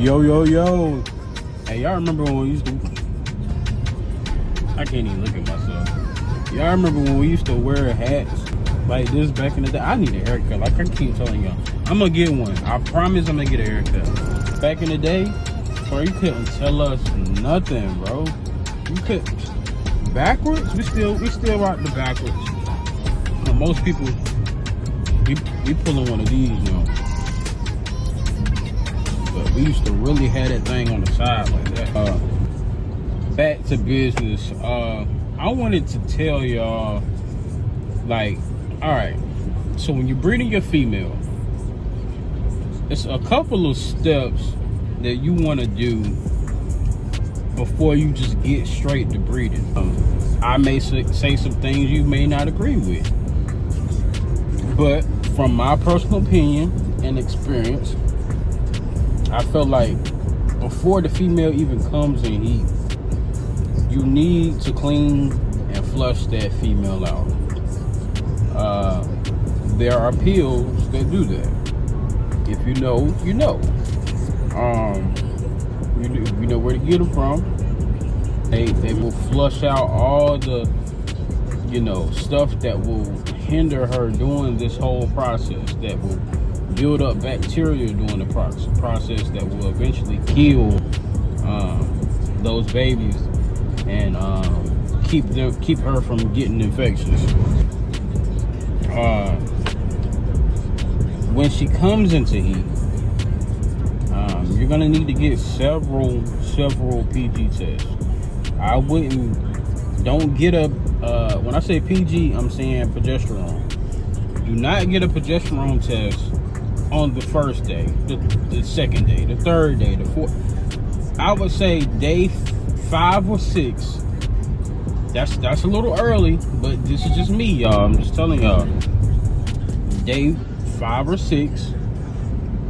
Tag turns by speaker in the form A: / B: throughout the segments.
A: Yo. Hey, y'all remember when we used to... I can't even look at myself. Y'all remember when we used to wear hats like this back in the day? I need a haircut. Like I keep telling y'all, I'm gonna get one. I promise I'm gonna get a haircut. Back in the day, bro, you couldn't tell us nothing, bro. You could... Backwards? We still rock the backwards. But most people, we pulling one of these, you know. But we used to really have that thing on the side like that. Back to business. I wanted to tell y'all, like, all right, so when you're breeding your female, it's a couple of steps that you want to do before you just get straight to breeding. I may say some things you may not agree with, but from my personal opinion and experience, I feel like before the female even comes in heat, you need to clean and flush that female out. There are pills that do that. If you know, you know. You know where to get them from. They will flush out all the, you know, stuff that will hinder her doing this whole process, that will build up bacteria during the process that will eventually kill those babies and keep her from getting infections. When she comes into heat, you're gonna need to get several PG tests. Don't get a, when I say PG, I'm saying progesterone. Do not get a progesterone test on the first day, the second day, the third day, the fourth. I would say day 5 or 6. That's a little early, but this is just me, y'all. I'm just telling y'all. Day 5 or 6,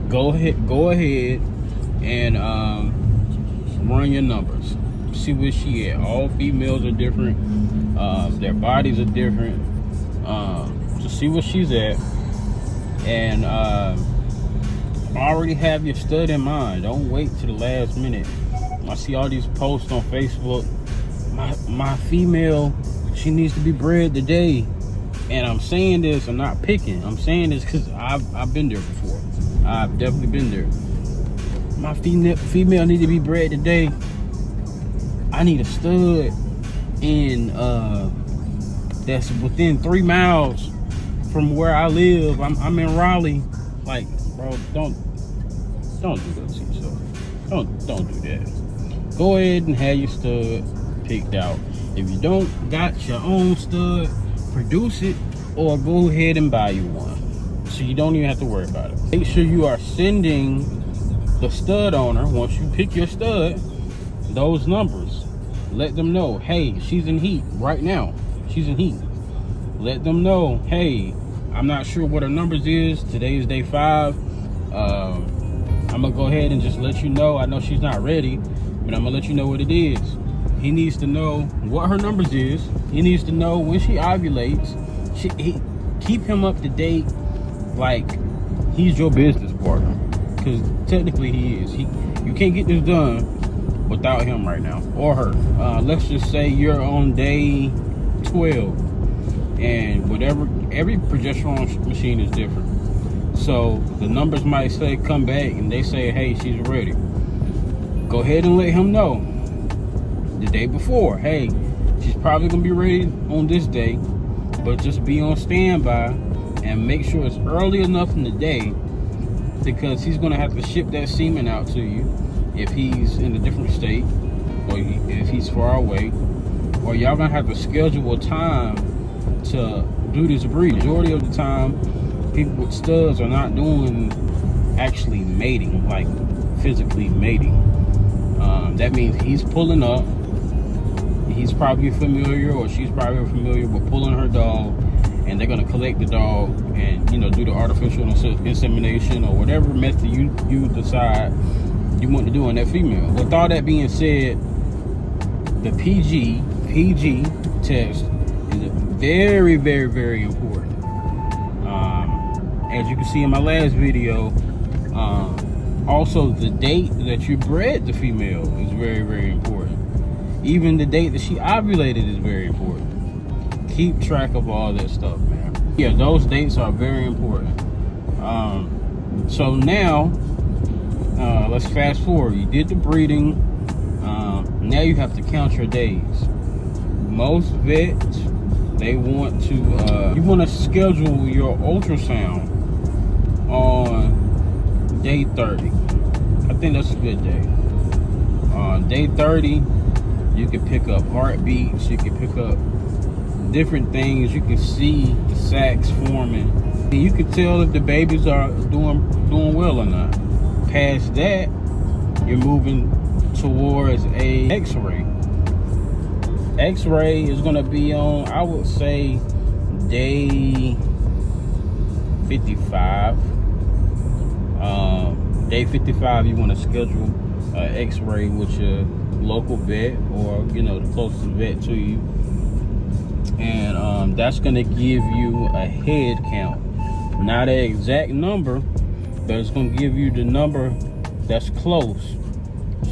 A: go ahead and run your numbers. See where she at. All females are different. Their bodies are different. Just see where she's at, and already have your stud in mind. Don't wait to the last minute. I see all these posts on Facebook. My female, she needs to be bred today. And I'm saying this, I'm not picking. I'm saying this because I've been there before. I've definitely been there. My female need to be bred today. I need a stud in that's within 3 miles from where I live. I'm in Raleigh. Like, bro, don't do that to yourself. Don't do that. Go ahead and have your stud picked out. If you don't got your own stud, produce it, or go ahead and buy you one, so you don't even have to worry about it. Make sure you are sending the stud owner, once you pick your stud, those numbers. Let them know, hey, she's in heat right now. She's in heat. Let them know, hey, I'm not sure what her numbers is. Today is day 5. I'm gonna go ahead and just let you know. I know she's not ready, but I'm gonna let you know what it is. He needs to know what her numbers is. He needs to know when she ovulates. Keep him up to date, like he's your business partner, because technically he is. You can't get this done without him right now, or her. Let's just say you're on day 12, and every progesterone machine is different. So the numbers might say come back, and they say, hey, she's ready. Go ahead and let him know the day before, hey, she's probably gonna be ready on this day, but just be on standby and make sure it's early enough in the day, because he's gonna have to ship that semen out to you if he's in a different state, or if he's far away, or y'all gonna have to schedule a time to do this breed. Majority of the time, people with studs are not doing actually mating, like physically mating. That means he's pulling up. He's probably familiar, or she's probably familiar with pulling her dog, and they're gonna collect the dog and, you know, do the artificial insemination or whatever method you decide you want to do on that female. With all that being said, the PG test is very, very, very important. As you can see in my last video, Also, the date that you bred the female is very, very important. Even the date that she ovulated is very important. Keep track of all that stuff, man. Yeah, those dates are very important. So now, let's fast forward. You did the breeding. Now you have to count your days. Most vets, they want to, you want to schedule your ultrasound on day 30. I think that's a good day. On day 30, you can pick up heartbeats, you can pick up different things, you can see the sacs forming. And you can tell if the babies are doing well or not. Past that, you're moving towards a x-ray. X-ray is going to be on, I would say, day 55. Day 55, you want to schedule an x-ray with your local vet, or the closest vet to you, and that's going to give you a head count. Not an exact number, but it's going to give you the number that's close.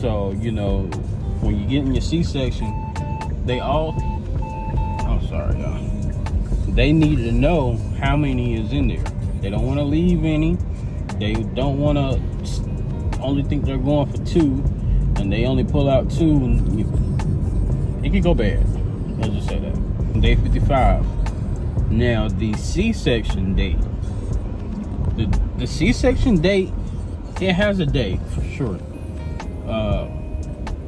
A: So when you get in your C-section, I'm sorry, y'all. They need to know how many is in there. They don't want to leave any. They don't want to only think they're going for 2, and they only pull out 2, and it can go bad. Let's just say that. Day 55. Now the C-section date. The C-section date, it has a day for sure.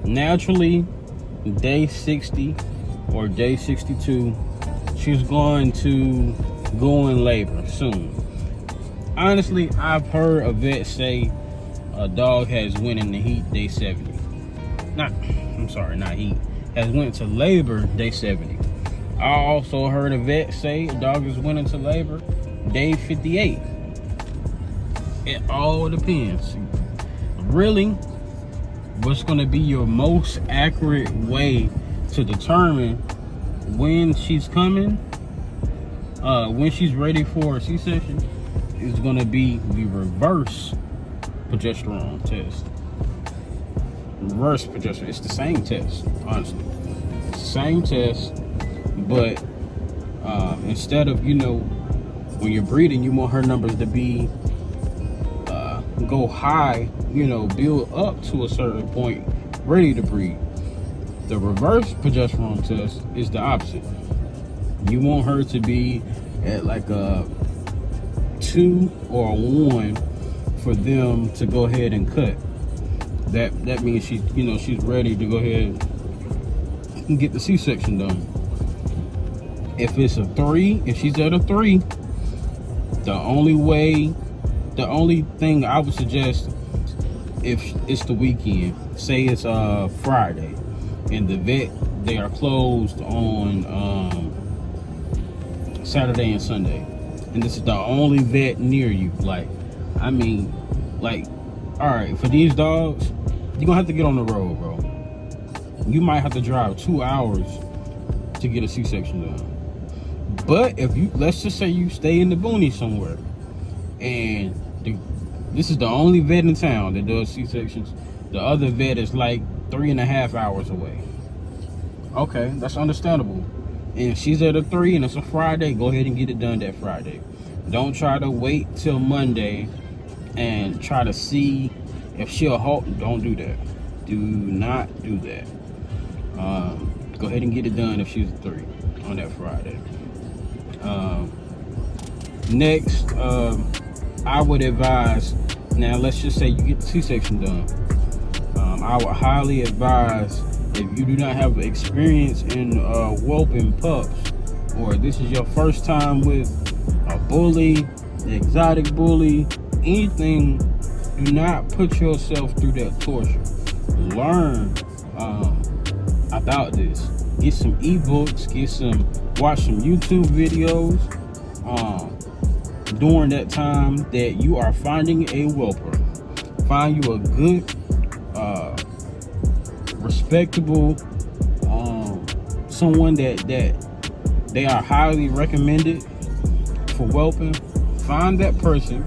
A: Naturally, day 60 or day 62, she's going to go in labor soon. Honestly, I've heard a vet say a dog has went in the heat day 70. Not heat. Has went to labor day 70. I also heard a vet say a dog has went into labor day 58. It all depends. Really, what's going to be your most accurate way to determine when she's coming, when she's ready for a C-section, is going to be the reverse progesterone test. Reverse progesterone. It's the same test, honestly. It's the same test, but instead of, when you're breeding, you want her numbers to be go high, build up to a certain point, ready to breed. The reverse progesterone test is the opposite. You want her to be at like a 2 or a 1 for them to go ahead and cut. That means she's ready to go ahead and get the C-section done. If it's a 3, if she's at a 3, the only thing I would suggest, if it's the weekend, say it's Friday, and the vet, they are closed on Saturday and Sunday, and this is the only vet near you, alright, for these dogs, you're gonna have to get on the road, bro. You might have to drive 2 hours to get a C-section done. But if let's just say you stay in the boonies somewhere, and this is the only vet in town that does C-sections, the other vet is like 3.5 hours away. Okay, that's understandable. And if she's at a 3 and it's a Friday, go ahead and get it done that Friday. Don't try to wait till Monday and try to see if she'll halt. Don't do that. Do not do that. Go ahead and get it done if she's a 3 on that Friday. Next, I would advise, now let's just say you get the C-section done. I would highly advise, if you do not have experience in whelping pups, or this is your first time with a bully, exotic bully, anything, do not put yourself through that torture. Learn about this. Get some ebooks, watch some YouTube videos during that time that you are finding a whelper. Find you a good, respectable, someone that they are highly recommended for whelping. Find that person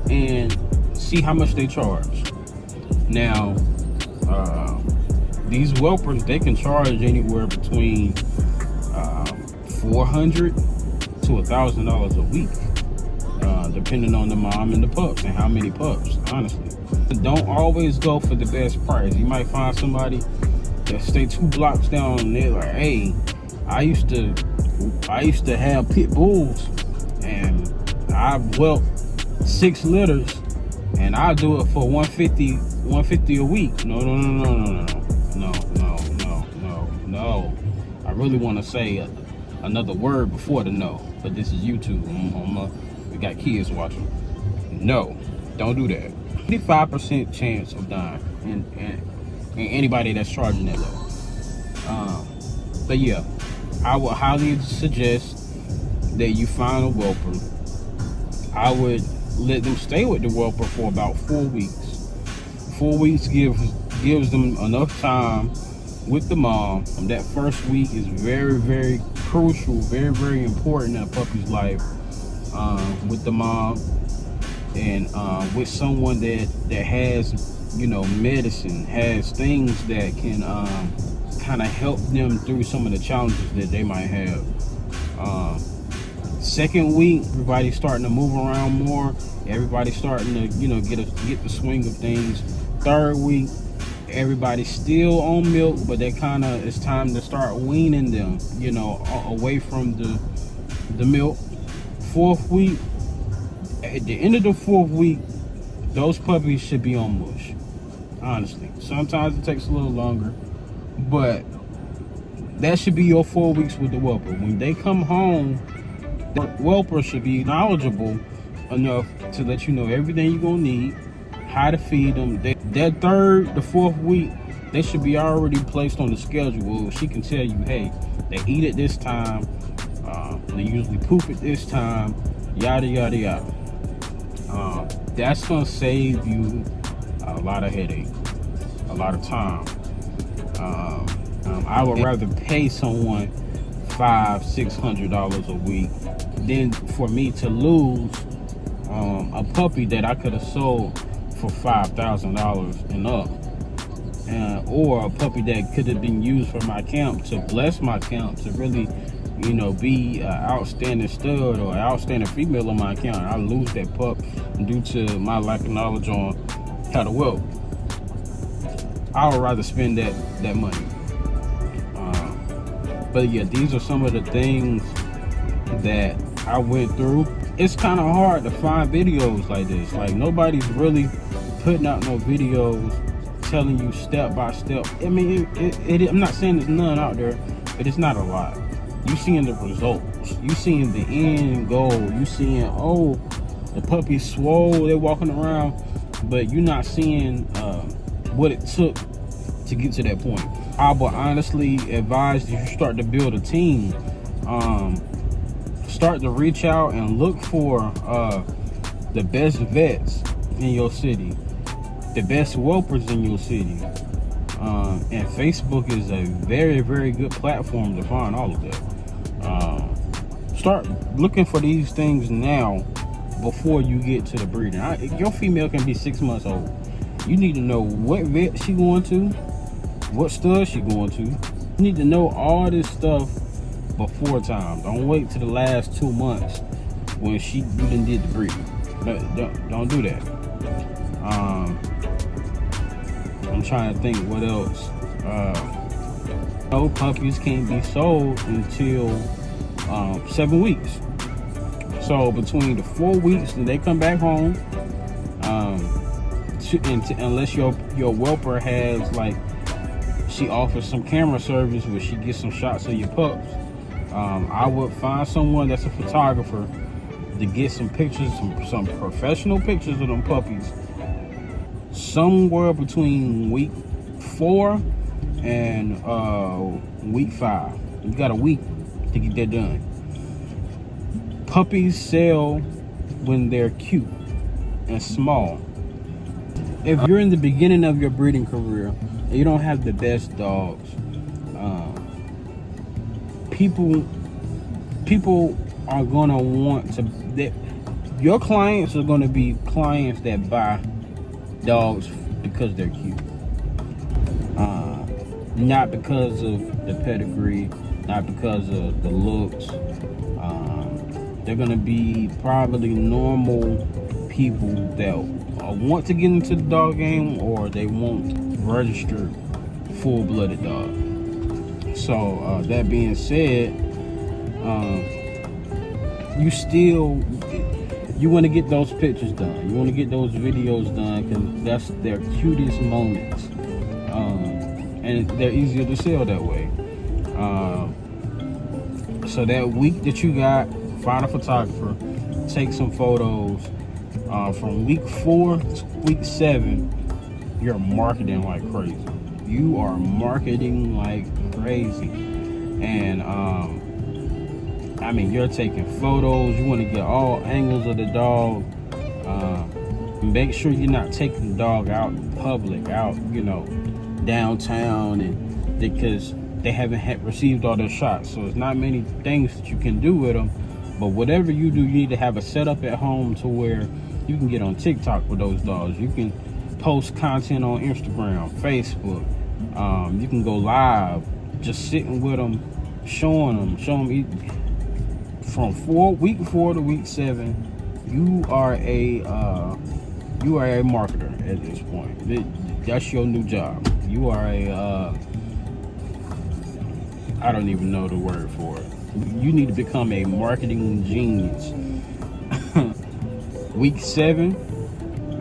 A: and see how much they charge. Now, these whelpers, they can charge anywhere between $400 to $1,000 a week, depending on the mom and the pups and how many pups. Honestly, don't always go for the best price. You might find somebody that stay 2 blocks down and they're like, hey, I used to have pit bulls and I whelped 6 litters and I do it for 150 a week. No. I really want to say another word before the no, but this is YouTube. We got kids watching. No, don't do that. 55% chance of dying and anybody that's charging that low. But yeah, I would highly suggest that you find a whelper. I would let them stay with the whelper for about 4 weeks. 4 weeks gives them enough time with the mom. That first week is very, very crucial, very, very important in a puppy's life, with the mom and with someone that has, you know, medicine, has things that can kind of help them through some of the challenges that they might have. Second week, everybody's starting to move around more. Everybody's starting to, you know, get the swing of things. Third week, everybody's still on milk, but it's time to start weaning them, you know, away from the milk. Fourth week, at the end of the 4th week, those puppies should be on mush. Honestly, sometimes it takes a little longer, but that should be your 4 weeks with the whelper. When they come home, the whelper should be knowledgeable enough to let you know everything you're gonna need, how to feed them. That 3rd to 4th week, they should be already placed on the schedule. She can tell you, hey, they eat at this time, they usually poop at this time, yada yada yada. That's gonna save you a lot of headache, a lot of time. I would rather pay someone $500-600 a week than for me to lose a puppy that I could have sold for $5,000 and up, or a puppy that could have been used for my camp to bless my camp to really, you know, be an outstanding stud or an outstanding female on my account. I lose that pup due to my lack of knowledge on how to whelp. I would rather spend that money. But yeah, these are some of the things that I went through. It's kind of hard to find videos like this. Like, nobody's really putting out no videos telling you step by step. I mean, I'm not saying there's none out there, but it's not a lot. You seeing the results, you seeing the end goal, you seeing, oh, the puppy's swole, they're walking around, but you're not seeing what it took to get to that point. I would honestly advise that you start to build a team. Start to reach out and look for the best vets in your city, the best whelpers in your city. And Facebook is a very, very good platform to find all of that. Start looking for these things now before you get to the breeding. Your female can be 6 months old. You need to know what vet she going to, what stud she going to. You need to know all this stuff before time. Don't wait till the last 2 months when you done did the breeding. Don't do that. I'm trying to think what else. No puppies can't be sold until 7 weeks. So between the 4 weeks that they come back home, unless your whelper has, like, she offers some camera service where she gets some shots of your pups, I would find someone that's a photographer to get some pictures, some professional pictures of them puppies somewhere between week 4 and week 5. You got a week to get that done. Puppies sell when they're cute and small. If you're in the beginning of your breeding career and you don't have the best dogs, people are gonna want to. Your clients are gonna be clients that buy dogs because they're cute. Not because of the pedigree, not because of the looks. They're gonna be probably normal people that want to get into the dog game, or they won't register full-blooded dog. So that being said, you want to get those pictures done. You want to get those videos done because that's their cutest moments, and they're easier to sell that way. So that week that you got, find a photographer, take some photos. From week 4 to week 7, you're marketing like crazy. You are marketing like crazy, and I mean, you're taking photos. You want to get all angles of the dog. Make sure you're not taking the dog out in public, out, downtown, and because they haven't received all their shots. So there's not many things that you can do with them. But whatever you do, you need to have a setup at home to where you can get on TikTok with those dogs. You can post content on Instagram, Facebook. You can go live, just sitting with them, showing them from week 4 to week 7. You are a marketer at this point. That's your new job. You are I don't even know the word for it. You need to become a marketing genius. Week 7,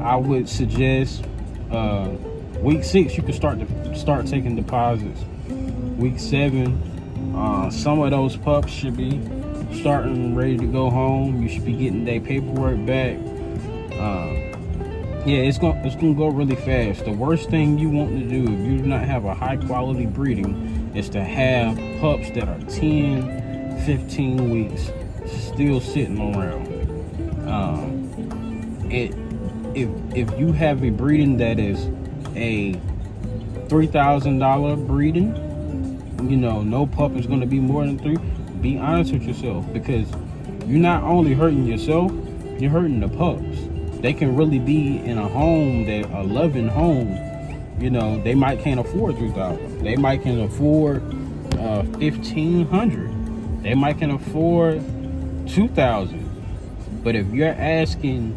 A: I would suggest. Week 6, you can start taking deposits. Week 7, some of those pups should be starting ready to go home. You should be getting their paperwork back. Yeah, it's gonna go really fast. The worst thing you want to do if you do not have a high quality breeding is to have pups that are 10, 15 weeks still sitting around. If you have a breeding that is a $3,000 breeding, no pup is going to be more than 3. Be honest with yourself, because you're not only hurting yourself, you're hurting the pups. They can really be in a home, a loving home. They might can't afford $3,000. They might can afford $1,500. They might can afford $2,000. But if you're asking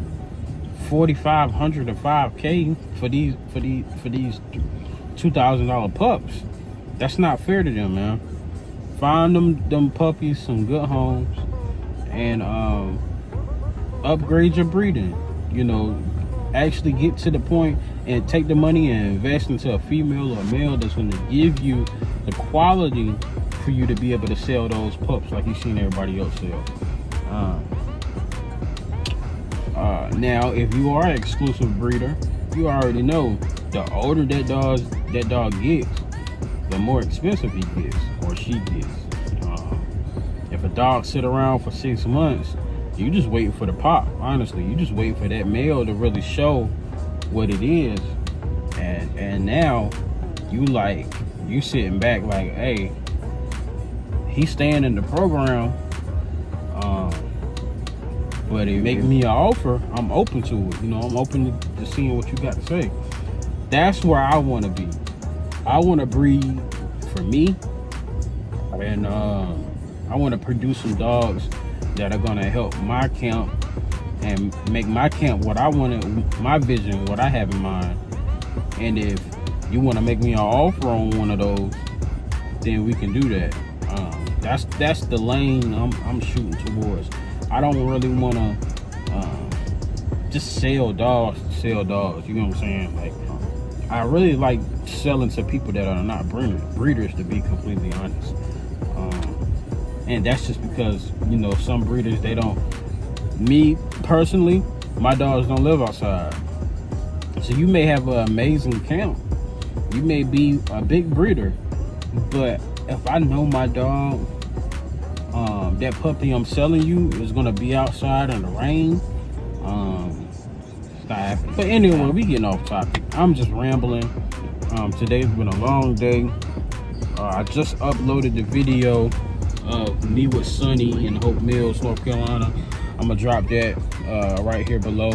A: $4,500 to $5,000 for these $2,000 pups, that's not fair to them, man. Find them puppies some good homes, and upgrade your breeding. Actually get to the point and take the money and invest into a female or a male that's going to give you the quality for you to be able to sell those pups like you've seen everybody else sell. Now, if you are an exclusive breeder, you already know the older that dog gets, the more expensive he gets or she gets. If a dog sit around for 6 months, you just waiting for the pop. Honestly, you just waiting for that male to really show what it is, and now you sitting back like, hey, he's staying in the program. But if you make me an offer, I'm open to it. I'm open to seeing what you got to say. That's where I want to be. I want to breed for me, and I want to produce some dogs that are gonna help my camp and make my camp what I wanted, my vision, what I have in mind. And if you want to make me an offer on one of those, then we can do that. That's the lane I'm shooting towards. I don't really want to just sell dogs to sell dogs. You know what I'm saying? Like, I really like selling to people that are not breeders, to be completely honest. And that's just because, some breeders, they don't. Me personally, my dogs don't live outside. So you may have an amazing camp. You may be a big breeder, but if I know my dog, that puppy I'm selling you is gonna be outside in the rain, it's not happening. But anyway, we getting off topic. I'm just rambling. Today's been a long day. I just uploaded the video of me with Sonny in Hope Mills, North Carolina. I'm gonna drop that right here below.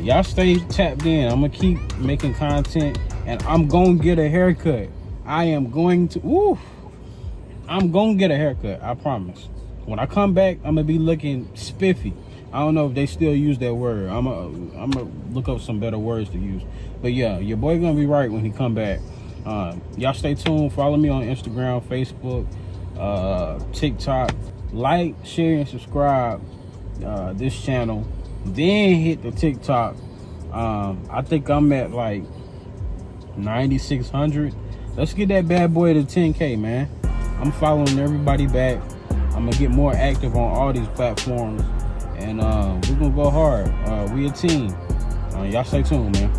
A: Y'all stay tapped in. I'm gonna keep making content, and I'm gonna get a haircut. I am going to. I'm gonna get a haircut. I promise. When I come back, I'm gonna be looking spiffy. I don't know if they still use that word. I'm gonna look up some better words to use. But yeah, your boy gonna be right when he come back. Y'all stay tuned. Follow me on Instagram, Facebook, TikTok. Like, share, and subscribe this channel. Then hit the TikTok. I think I'm at like 9,600. Let's get that bad boy to 10K, man. I'm following everybody back. I'm gonna get more active on all these platforms, and we're gonna go hard. We a team. Y'all stay tuned, man.